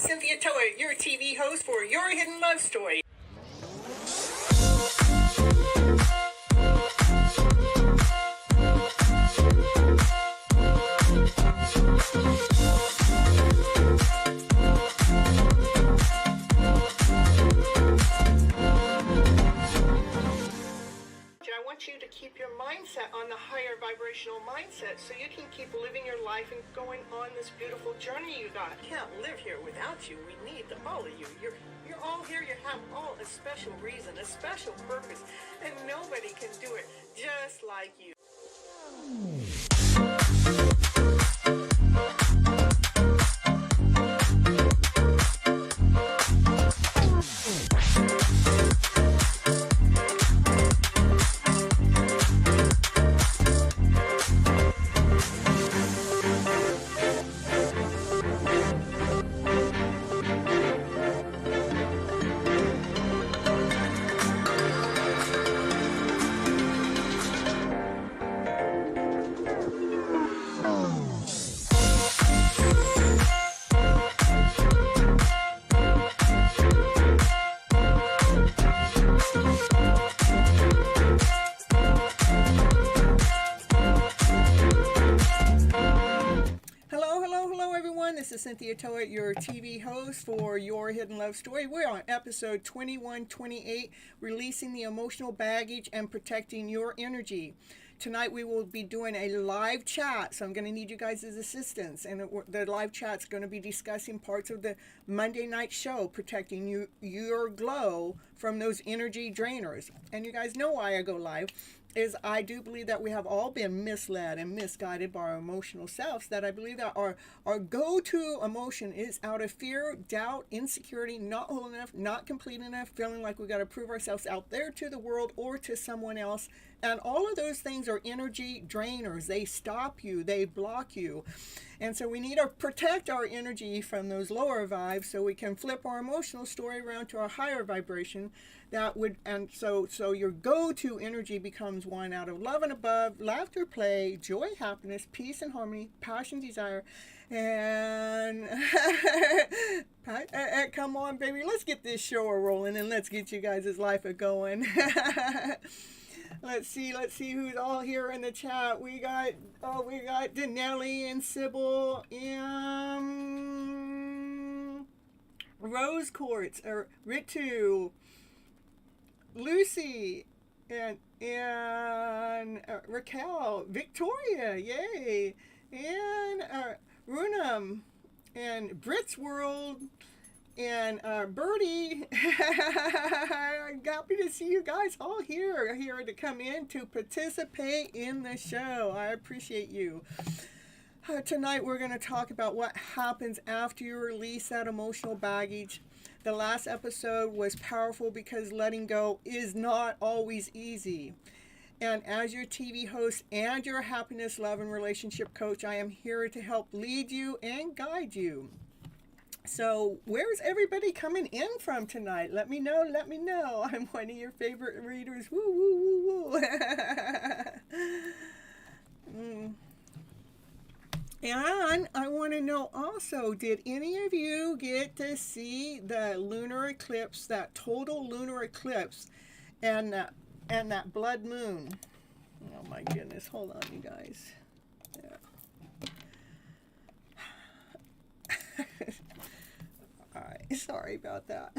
Cynthia Toet, your TV host for Your Hidden Love Story. I want you to keep your mindset on the higher vibrational mindset so you can keep living your life and going on this beautiful journey you got. Can't live here without you. We need all of you. You're all here. You have all a special reason, a special purpose, and nobody can do it just like you. This is Cynthia Toet, your TV host for Your Hidden Love Story. We're on episode 2128, Releasing the Emotional Baggage and Protecting Your Energy. Tonight we will be doing a live chat, so I'm going to need you guys' assistance. And the live chat's going to be discussing parts of the Monday night show, protecting your glow from those energy drainers. And you guys know why I go live. Is I do believe that we have all been misled and misguided by our emotional selves, that I believe that our go-to emotion is out of fear, doubt, insecurity, not whole enough, not complete enough, feeling like we got to prove ourselves out there to the world or to someone else. And all of those things are energy drainers. They stop you, they block you. And so we need to protect our energy from those lower vibes so we can flip our emotional story around to a higher vibration. So your go-to energy becomes one out of love and above, laughter, play, joy, happiness, peace and harmony, passion, desire, and come on, baby, let's get this show rolling and let's get you guys' life going. Let's see who's all here in the chat. We got Denelli and Sybil and Rose Quartz, or Ritu, Lucy, and Raquel, Victoria, yay, and Runam, and Brit's World, and Birdie. Happy to see you guys all here to come in to participate in the show. I appreciate you. Tonight we're going to talk about what happens after you release that emotional baggage. The last episode was powerful because letting go is not always easy. And as your TV host and your happiness, love, and relationship coach, I am here to help lead you and guide you. So where's everybody coming in from tonight? Let me know. I'm one of your favorite readers. Woo, woo, woo, woo. And I want to know also, did any of you get to see the lunar eclipse, that total lunar eclipse, and that blood moon? Oh my goodness, hold on you guys. Yeah. Alright, sorry about that.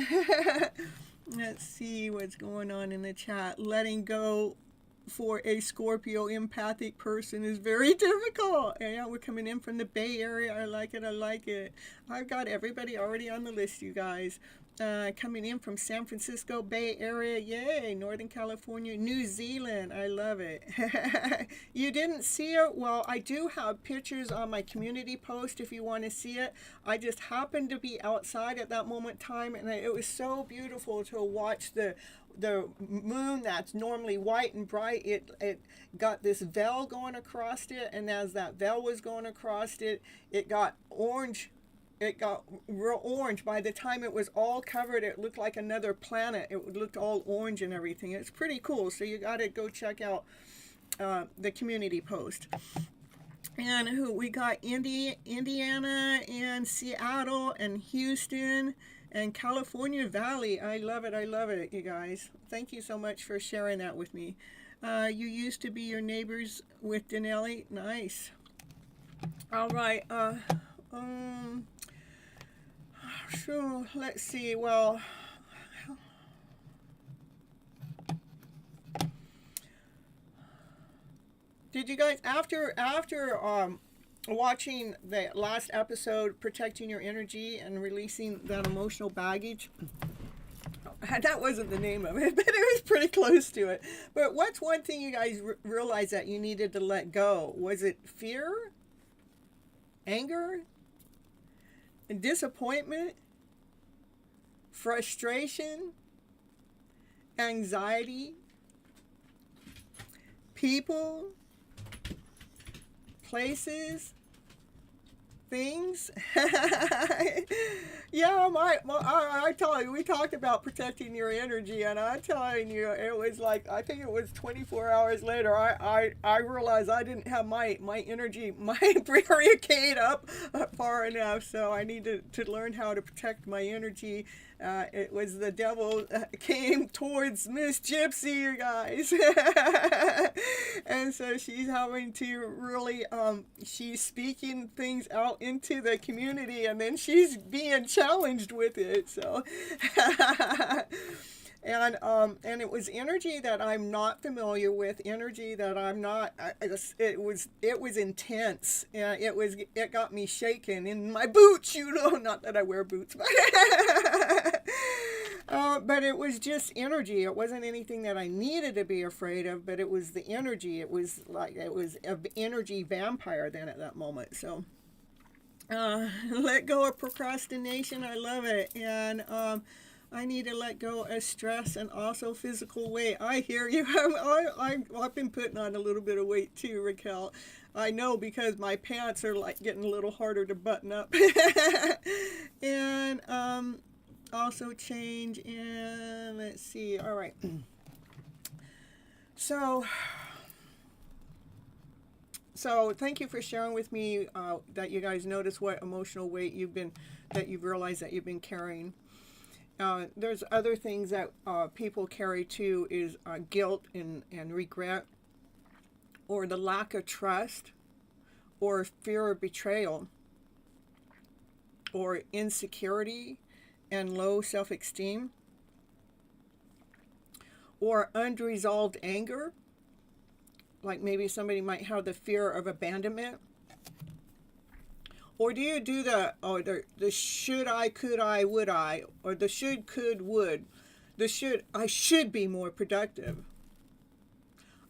Let's see what's going on in the chat. Letting go for a Scorpio empathic person is very difficult. Yeah, we're coming in from the Bay Area. I like it. I've got everybody already on the list, you guys. Coming in from San Francisco Bay Area, yay, Northern California, New Zealand, I love it. You didn't see it? Well, I do have pictures on my community post if you want to see it. I just happened to be outside at that moment in time, and it was so beautiful to watch the moon that's normally white and bright. It got this veil going across it, and as that veil was going across it, it got orange. It got real orange. By the time it was all covered, it looked like another planet. It looked all orange and everything. It's pretty cool. So you got to go check out the community post. And who we got? Indiana and Seattle and Houston and California Valley. I love it. I love it, you guys. Thank you so much for sharing that with me. You used to be your neighbors with Denelli. Nice. All right. So let's see. Well, did you guys after watching the last episode, protecting your energy and releasing that emotional baggage? That wasn't the name of it, but it was pretty close to it. But what's one thing you guys realized that you needed to let go? Was it fear, anger, disappointment, frustration, anxiety, people, places, things? Yeah, I tell you, we talked about protecting your energy, and I'm telling you, it was like, I think it was 24 hours later, I realized I didn't have my energy, my barricade up far enough, so I needed to learn how to protect my energy. It was the devil came towards Miss Gypsy, you guys. And so she's having to really, she's speaking things out into the community, and then she's being challenged with it. So, and it was energy that I'm not familiar with, energy that I'm not. It was intense. It got me shaking in my boots. You know, not that I wear boots, but. But it was just energy. It wasn't anything that I needed to be afraid of, but it was the energy. It was an energy vampire then at that moment. So, let go of procrastination. I love it. And I need to let go of stress and also physical weight. I hear you. I've been putting on a little bit of weight too, Raquel. I know, because my pants are like getting a little harder to button up. And also change in, let's see, all right. So thank you for sharing with me that you guys notice what emotional weight that you've realized that you've been carrying. There's other things that people carry too, is guilt and regret, or the lack of trust, or fear of betrayal, or insecurity and low self-esteem, or unresolved anger, like maybe somebody might have the fear of abandonment. Or do you do the should I, could I, would I, or the should, could, would, I should be more productive,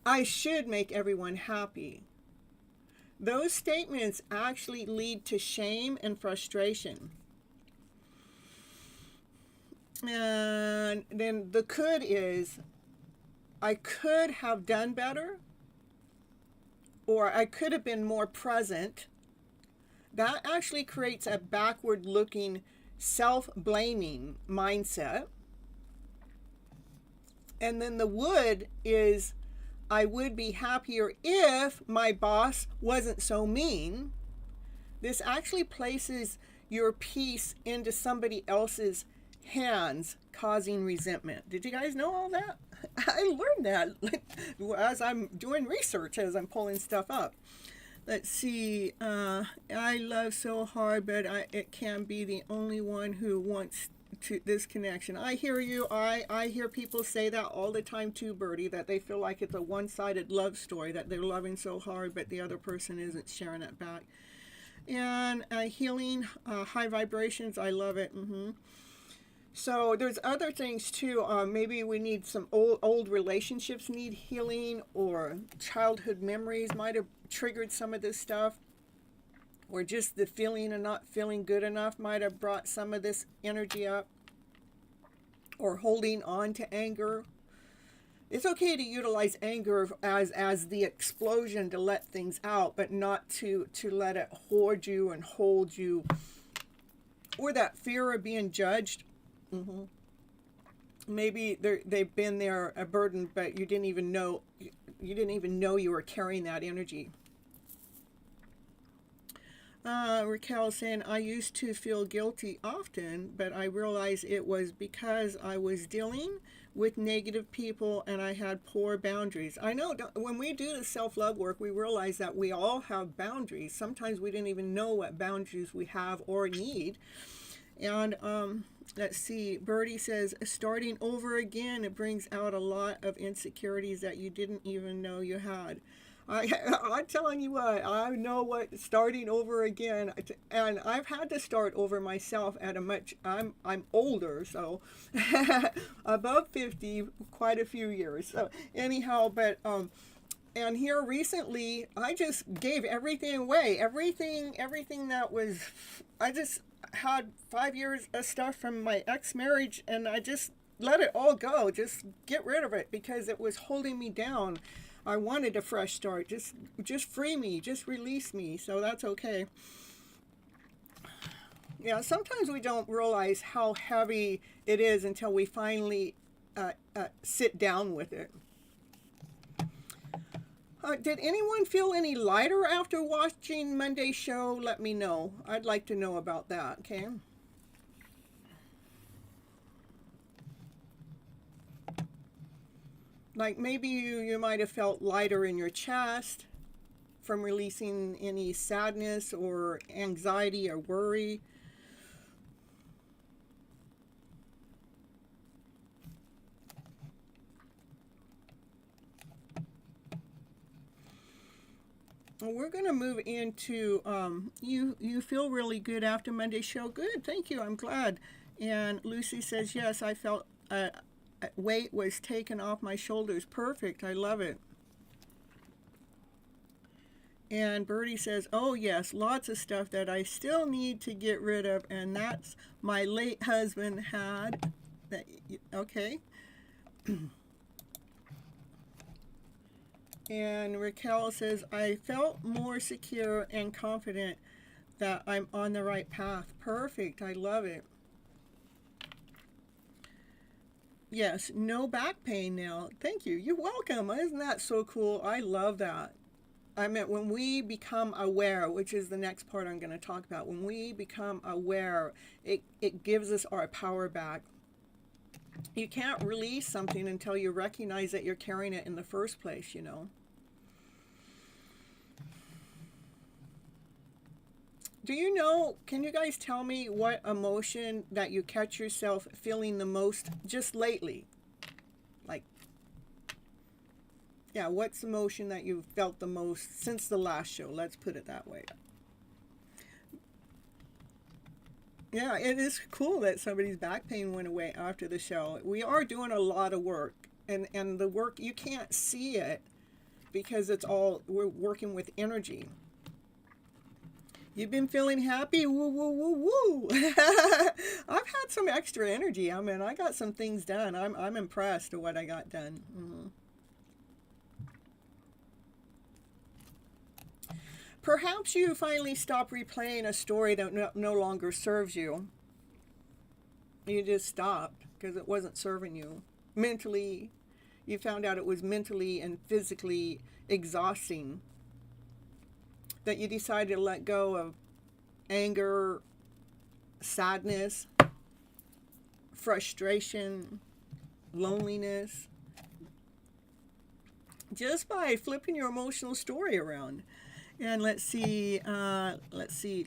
I should make everyone happy? Those statements actually lead to shame and frustration. And then the could is, I could have done better, or I could have been more present. That actually creates a backward looking, self-blaming mindset. And then the would is, I would be happier if my boss wasn't so mean. This actually places your peace into somebody else's hands, causing resentment. Did you guys know all that? I learned that as I'm doing research, as I'm pulling stuff up. Let's see. I love so hard, but it can be the only one who wants to this connection. I hear you. I hear people say that all the time too, Birdie, that they feel like it's a one-sided love story, that they're loving so hard, but the other person isn't sharing it back. And healing, high vibrations. I love it. So there's other things too. Maybe we need some old relationships need healing, or childhood memories might have triggered some of this stuff, or just the feeling of not feeling good enough might have brought some of this energy up, or holding on to anger. It's okay to utilize anger as the explosion to let things out, but not to let it hoard you and hold you, or that fear of being judged. Maybe they've been there a burden, but you didn't even know you were carrying that energy. Raquel saying, I used to feel guilty often, but I realized it was because I was dealing with negative people and I had poor boundaries. I know when we do the self-love work, we realize that we all have boundaries. Sometimes we didn't even know what boundaries we have or need. And let's see, Birdie says, starting over again, it brings out a lot of insecurities that you didn't even know you had. I'm telling you what, I know what starting over again, and I've had to start over myself at a much, I'm older, so above 50, quite a few years. So anyhow, but and here recently, I just gave everything away, everything that was, I just had 5 years of stuff from my ex-marriage, and I just let it all go, just get rid of it because it was holding me down. I wanted a fresh start. Just free me, just release me. So that's okay. Yeah, sometimes we don't realize how heavy it is until we finally sit down with it. Did anyone feel any lighter after watching Monday's show? Let me know. I'd like to know about that, okay? Like maybe you might have felt lighter in your chest from releasing any sadness or anxiety or worry. Well, we're going to move into, you feel really good after Monday's show. Good, thank you, I'm glad. And Lucy says, yes, I felt weight was taken off my shoulders. Perfect, I love it. And Birdie says, oh yes, lots of stuff that I still need to get rid of, and that's my late husband had. Okay. And Raquel says, I felt more secure and confident that I'm on the right path. Perfect, I love it. Yes, no back pain now. Thank you. You're welcome. Isn't that so cool? I love that. I meant when we become aware, which is the next part I'm going to talk about. When we become aware, it gives us our power back. You can't release something until you recognize that you're carrying it in the first place, you know. Do you know, can you guys tell me what emotion that you catch yourself feeling the most just lately? Like, yeah, what's the emotion that you felt the most since the last show? Let's put it that way. Yeah, it is cool that somebody's back pain went away after the show. We are doing a lot of work, and the work, you can't see it because it's all, we're working with energy. You've been feeling happy? Woo, woo, woo, woo. I've had some extra energy. I mean, I got some things done. I'm impressed with what I got done. Mm-hmm. Perhaps you finally stop replaying a story that no longer serves you. You just stopped because it wasn't serving you. Mentally, you found out it was mentally and physically exhausting. That you decided to let go of anger, sadness, frustration, loneliness, just by flipping your emotional story around. And let's see,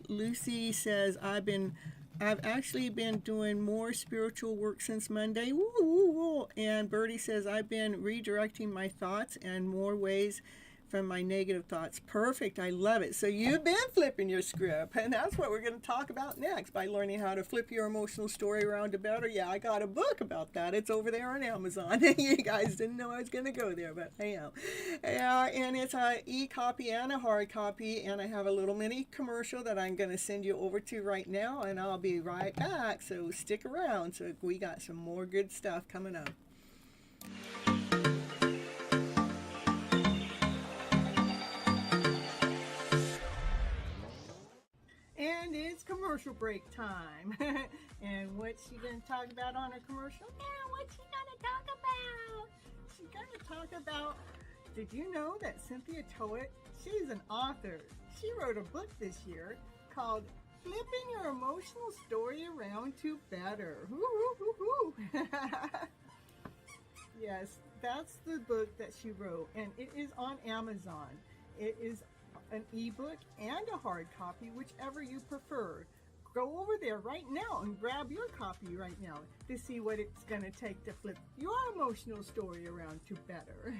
Lucy says, I've actually been doing more spiritual work since Monday. Woo, woo, woo. And Birdie says, I've been redirecting my thoughts and more ways from my negative thoughts. Perfect, I love it. So you've been flipping your script, and that's what we're going to talk about next, by learning how to flip your emotional story around to better. Yeah, I got a book about that. It's over there on Amazon. You guys didn't know I was going to go there, but I am. And it's an e-copy and a hard copy, and I have a little mini commercial that I'm going to send you over to right now, and I'll be right back, so stick around. So we got some more good stuff coming up. And it's commercial break time. And what's she going to talk about on her commercial? Yeah, what's she going to talk about? She's going to talk about, did you know that Cynthia Toet, she's an author. She wrote a book this year called Flipping Your Emotional Story Around to Better. Woo-hoo-hoo-hoo. Yes, that's the book that she wrote, and it is on Amazon. It is an ebook and a hard copy, whichever you prefer. Go over there right now and grab your copy right now to see what it's going to take to flip your emotional story around to better.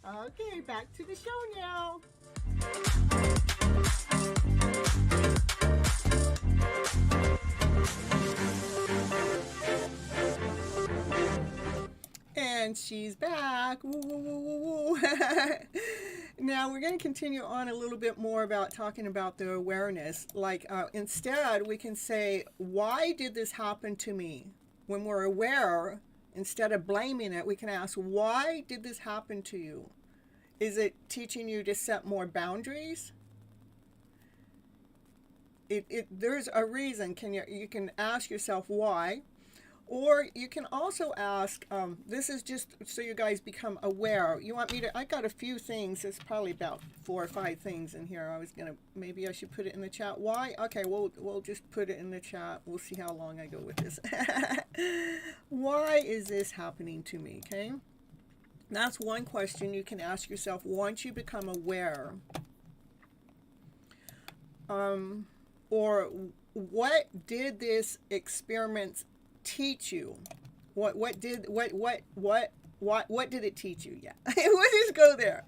Okay, back to the show now. And she's back. Woo, woo, woo, woo, woo. Now we're going to continue on a little bit more about talking about the awareness. Like instead, we can say, why did this happen to me? When we're aware, instead of blaming it, we can ask, why did this happen to you? Is it teaching you to set more boundaries? There's a reason. You can ask yourself why. Or you can also ask, this is just so you guys become aware. You want me to, I got a few things, there's probably about 4 or 5 things in here. Maybe I should put it in the chat. Why? Okay, we'll just put it in the chat. We'll see how long I go with this. Why is this happening to me, okay? That's one question you can ask yourself once you become aware. Or what did this experiment teach you? What did it teach you? Yeah. We'll just go there.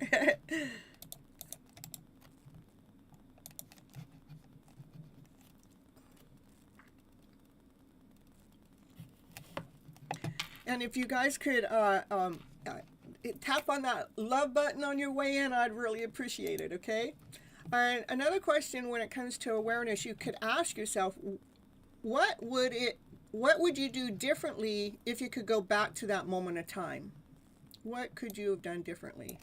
And if you guys could tap on that love button on your way in, I'd really appreciate it, okay? And another question when it comes to awareness, you could ask yourself, what would you do differently if you could go back to that moment of time? What could you have done differently?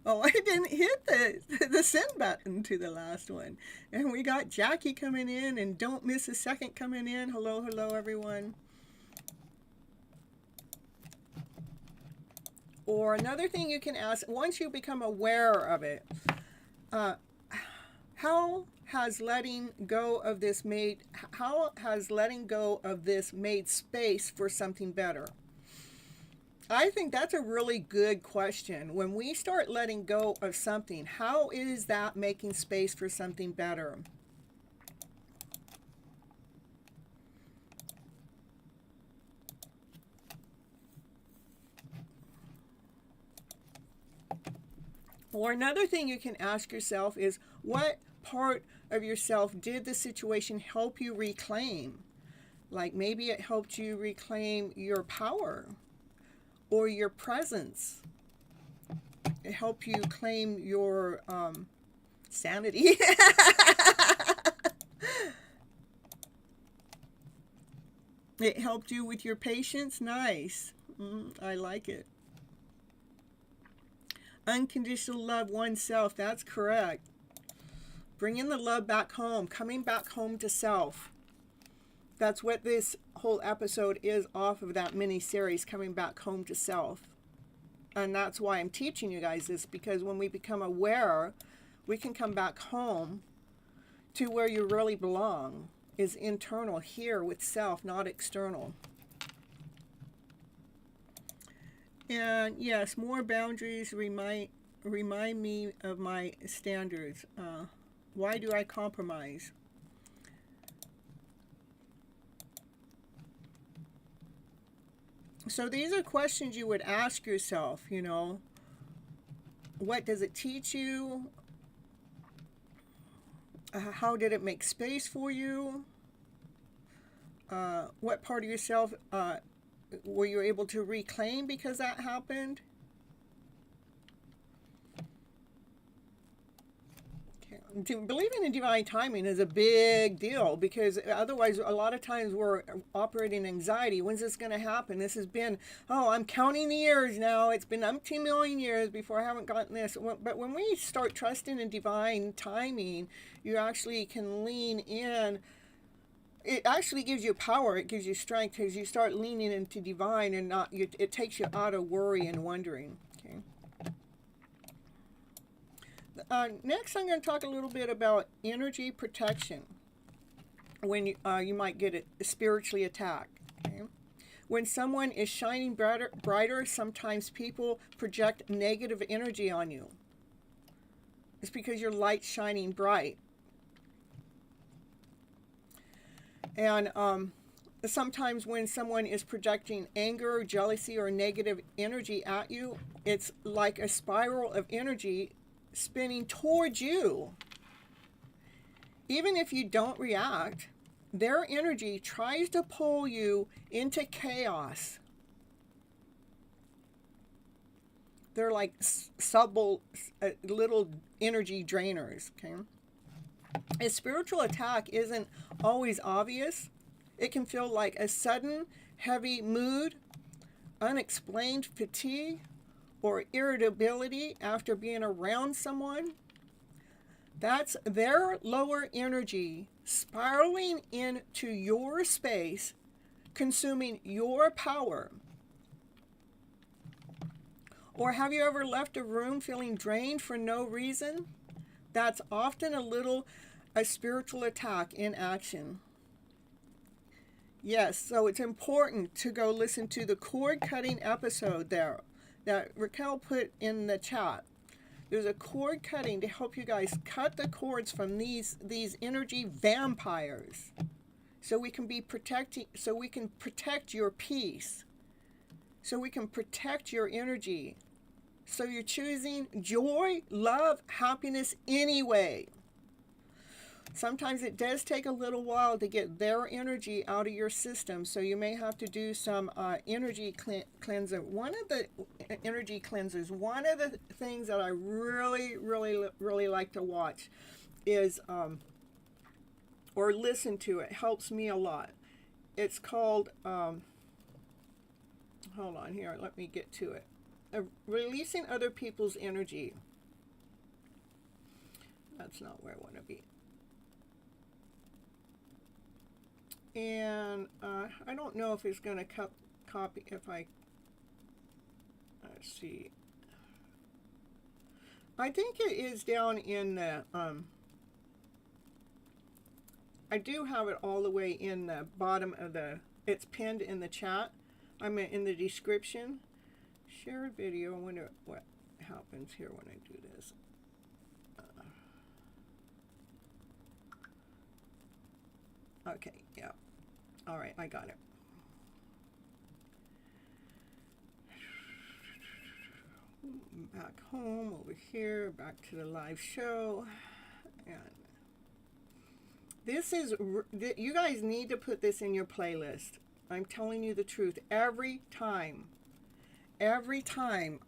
Oh, I didn't hit the send button to the last one. And we got Jackie coming in, and Don't Miss a Second coming in. Hello, hello, everyone. Or another thing you can ask, once you become aware of it, how has letting go of this made space for something better? I think that's a really good question. When we start letting go of something, how is that making space for something better? Or another thing you can ask yourself is, what part of yourself did the situation help you reclaim? Like maybe it helped you reclaim your power or your presence. It helped you claim your sanity. It helped you with your patience. Nice. I like it. Unconditional love oneself. That's correct. Bringing the love back home. Coming back home to self. That's what this whole episode is off of that mini series, Coming Back Home to Self. And that's why I'm teaching you guys this, because when we become aware, we can come back home to where you really belong, is internal, here with self, not external. And yes, more boundaries remind me of my standards. Why do I compromise? So these are questions you would ask yourself, you know. What does it teach you? How did it make space for you? What part of yourself were you able to reclaim because that happened? Believing in divine timing is a big deal, because otherwise a lot of times we're operating anxiety. When's this going to happen? This has been, I'm counting the years now. It's been umpteen million years before I haven't gotten this. But when we start trusting in divine timing, you actually can lean in it actually gives you power. It gives you strength because you start leaning into divine and not. It takes you out of worry and wondering. Okay. Next, I'm going to talk a little bit about energy protection when you might get spiritually attacked. Okay. When someone is shining brighter, sometimes people project negative energy on you. It's because your light's shining bright. And sometimes when someone is projecting anger, jealousy, or negative energy at you, it's like a spiral of energy spinning towards you. Even if you don't react, their energy tries to pull you into chaos. They're like little energy drainers, okay? A spiritual attack isn't always obvious. It can feel like a sudden, heavy mood, unexplained fatigue, or irritability after being around someone. That's their lower energy spiraling into your space, consuming your power. Or have you ever left a room feeling drained for no reason? That's often a spiritual attack in action. Yes, so it's important to go listen to the cord cutting episode there that Raquel put in the chat. There's a cord cutting to help you guys cut the cords from these energy vampires, so we can protect your peace, so we can protect your energy. So you're choosing joy, love, happiness anyway. Sometimes it does take a little while to get their energy out of your system, so you may have to do some energy cleanser. One of the energy cleansers, one of the things that I really like to watch is, or listen to, it helps me a lot. It's called, hold on here, let me get to it. Releasing other people's energy. That's not where I want to be. And I don't know if it's going to copy, if I, let's see. I think it is down in the, I do have it all the way in the bottom of it's pinned in the chat. I'm in the description. Shared video. I wonder what happens here when I do this. Okay, yeah. All right, I got it. Back home, over here, back to the live show. And this is, you guys need to put this in your playlist. I'm telling you the truth. Every time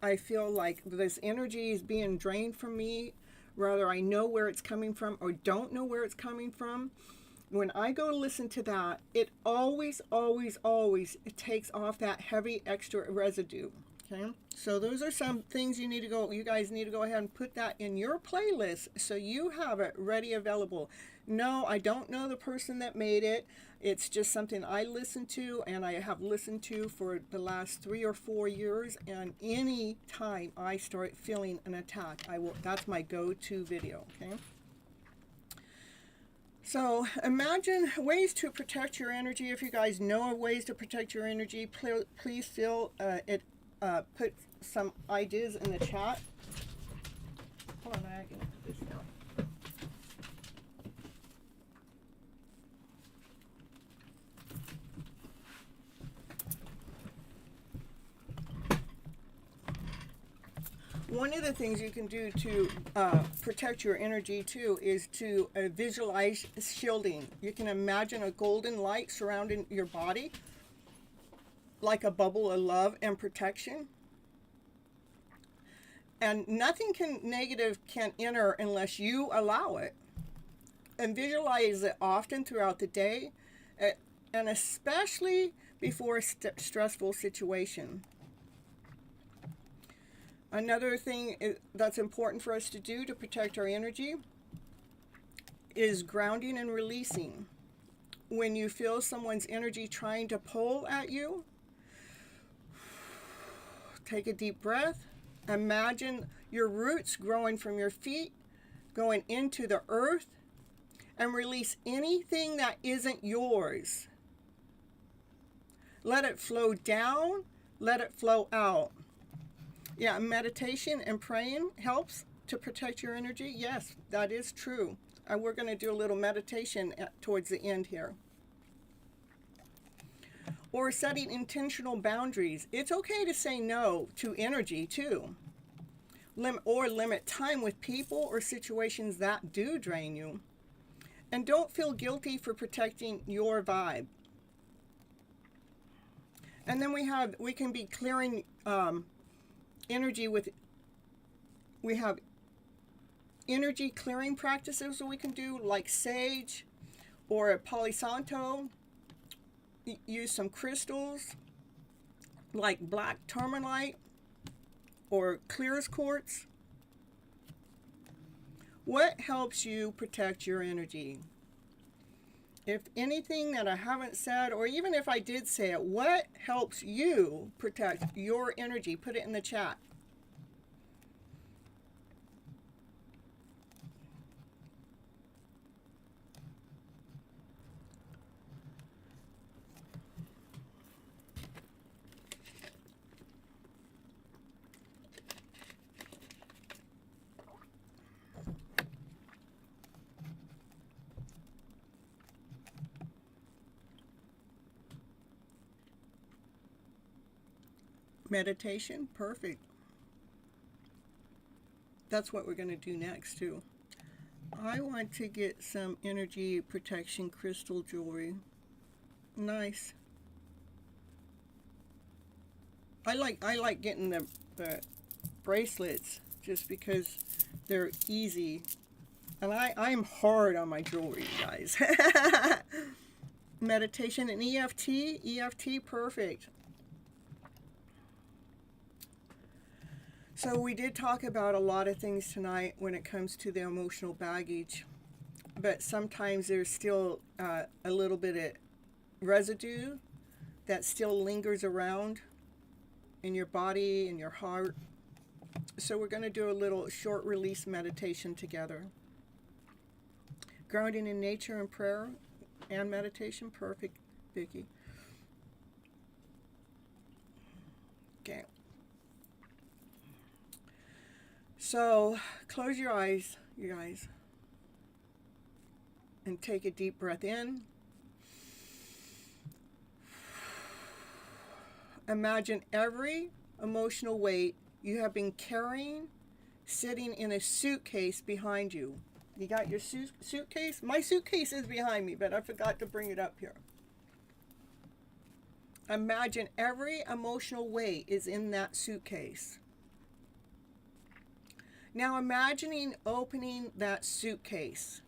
I feel like this energy is being drained from me, whether I know where it's coming from or don't know where it's coming from, when I go to listen to that, it always it takes off that heavy extra residue. Okay, so those are some things you guys need to go ahead and put that in your playlist so you have it ready, available. No, I don't know the person that made it. It's just something I listen to, and I have listened to for the last 3 or 4 years. And any time I start feeling an attack, that's my go-to video. Okay. So imagine ways to protect your energy. If you guys know of ways to protect your energy, please feel put some ideas in the chat. Hold on, I can put this down. One of the things you can do to protect your energy too is to visualize shielding. You can imagine a golden light surrounding your body, like a bubble of love and protection. And nothing negative can enter unless you allow it. And visualize it often throughout the day, and especially before a stressful situation. Another thing that's important for us to do to protect our energy is grounding and releasing. when you feel someone's energy trying to pull at you, take a deep breath. Imagine your roots growing from your feet, going into the earth, and release anything that isn't yours. Let it flow down, let it flow out. Yeah, meditation and praying helps to protect your energy. Yes, that is true. And we're going to do a little meditation towards the end here. Or setting intentional boundaries. It's okay to say no to energy too. Limit time with people or situations that do drain you. And don't feel guilty for protecting your vibe. And then we can be clearing energy with, we have energy clearing practices that we can do, like sage or a Palo Santo. Use some crystals like black tourmaline or clearest quartz. What helps you protect your energy? If anything that I haven't said, or even if I did say it, what helps you protect your energy? Put it in the chat. Meditation, perfect. That's what we're going to do next too. I want to get some energy protection crystal jewelry. Nice. I like getting the bracelets just because they're easy. And I'm hard on my jewelry, you guys. Meditation and EFT, perfect. So we did talk about a lot of things tonight when it comes to the emotional baggage, but sometimes there's still a little bit of residue that still lingers around in your body, in your heart. So we're going to do a little short release meditation together. Grounding in nature and prayer and meditation, perfect, Vicki. Okay. So, close your eyes, you guys, and take a deep breath in. Imagine every emotional weight you have been carrying sitting in a suitcase behind you. You got your suitcase? My suitcase is behind me, but I forgot to bring it up here. Imagine every emotional weight is in that suitcase. Now imagining opening that suitcase.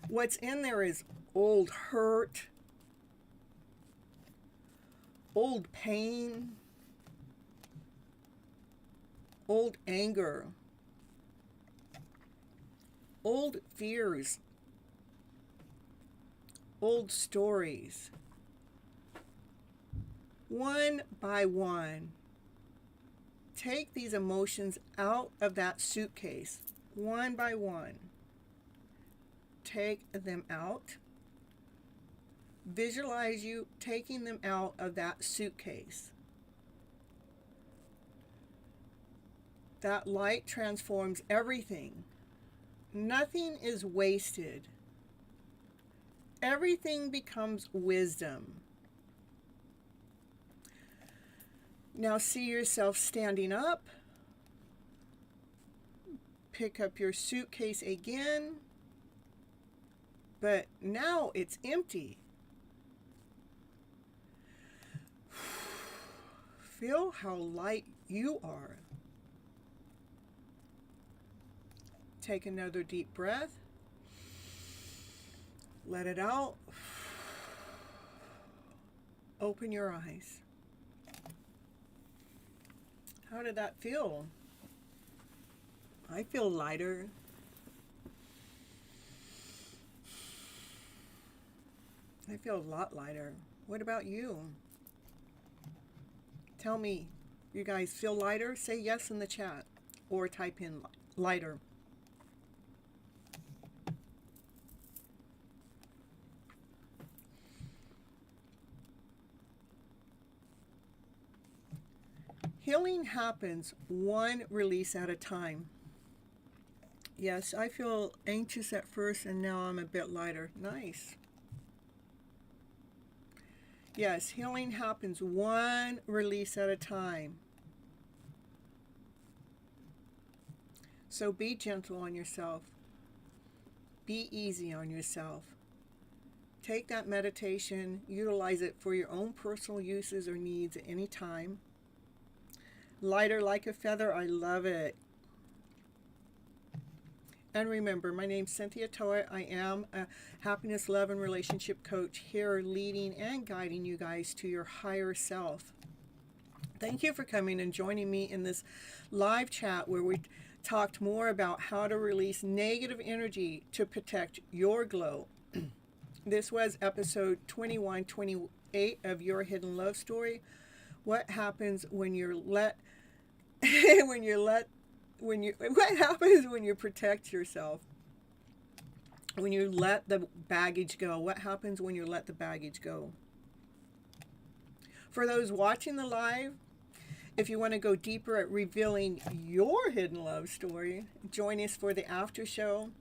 What's in there is old hurt, old pain, old anger, old fears, old stories. One by one, take these emotions out of that suitcase, one by one. Take them out. Visualize you taking them out of that suitcase. That light transforms everything. Nothing is wasted. Everything becomes wisdom. Now see yourself standing up. Pick up your suitcase again. But now it's empty. Feel how light you are. Take another deep breath. Let it out. Open your eyes. How did that feel? I feel lighter. I feel a lot lighter. What about you? Tell me, you guys feel lighter? Say yes in the chat or type in lighter. Healing happens one release at a time. Yes, I feel anxious at first and now I'm a bit lighter. Nice. Yes, healing happens one release at a time. So be gentle on yourself. Be easy on yourself. Take that meditation, utilize it for your own personal uses or needs at any time. Lighter like a feather, I love it. And remember, my name's Cynthia Toet. I am a happiness, love, and relationship coach here, leading and guiding you guys to your higher self. Thank you for coming and joining me in this live chat where we talked more about how to release negative energy to protect your glow. This was episode 2128 of Your Hidden Love Story. What happens when you're what happens when you protect yourself? When you let the baggage go? What happens when you let the baggage go? For those watching the live, if you want to go deeper at revealing your hidden love story, join us for the after show.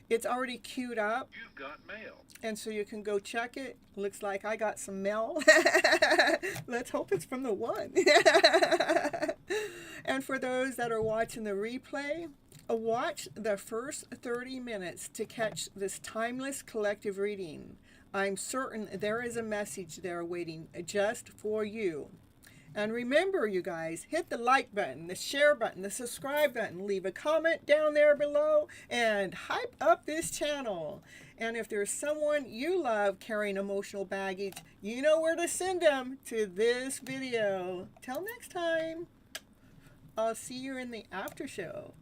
It's already queued up. You've got mail. And so you can go check it. Looks like I got some mail. Let's hope it's from the one. And for those that are watching the replay, watch the first 30 minutes to catch this timeless collective reading. I'm certain there is a message there waiting just for you. And remember, you guys, hit the like button, the share button, the subscribe button, leave a comment down there below, and hype up this channel. And if there's someone you love carrying emotional baggage, you know where to send them to this video. Till next time, I'll see you in the after show.